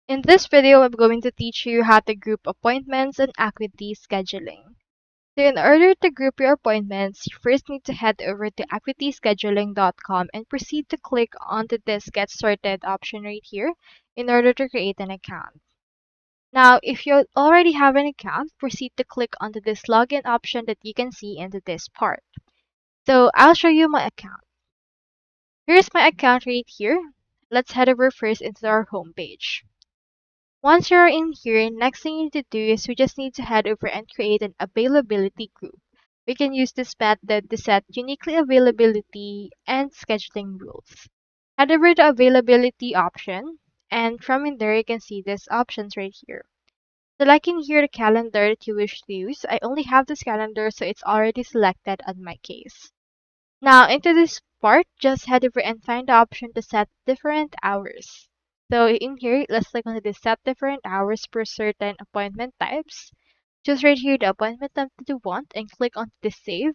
In this video, I'm going to teach you how to group appointments and Acuity Scheduling. So in order to group your appointments, you first need to head over to acuityscheduling.com and proceed to click onto this Get Sorted option right here in order to create an account. Now, if you already have an account, proceed to click onto this login option that you can see into this part. So I'll show you my account. Here's my account right here. Let's head over first into our home page. Once you're in here, next thing you need to do is we just need to head over and create an availability group. We can use this method to set uniquely availability and scheduling rules. Head over to availability option, and from in there you can see these options right here. Selecting here the calendar that you wish to use. I only have this calendar, so it's already selected on my case. Now into this part, just head over and find the option to set different hours. So in here, let's click on the set different hours per certain appointment types. Choose right here the appointment type that you want and click on the save.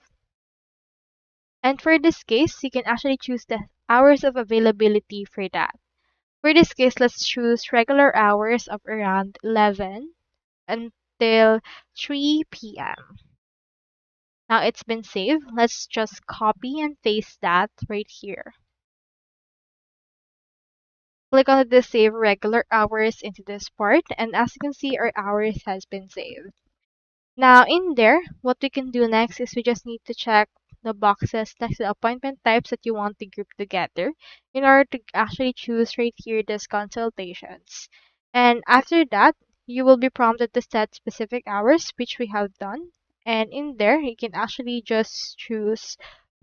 And for this case, you can actually choose the hours of availability for that. For this case, let's choose regular hours of around 11 until 3 p.m. Now it's been saved. Let's just copy and paste that right here. Click on the save regular hours into this part, and as you can see, our hours has been saved. Now in there, what we can do next is we just need to check the boxes next to the appointment types that you want to group together in order to actually choose right here this consultations. And after that, you will be prompted to set specific hours, which we have done. And in there, you can actually just choose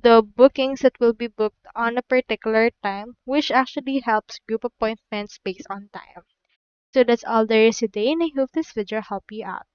the bookings that will be booked on a particular time, which actually helps group appointments based on time. So that's all there is today, and I hope this video helped you out.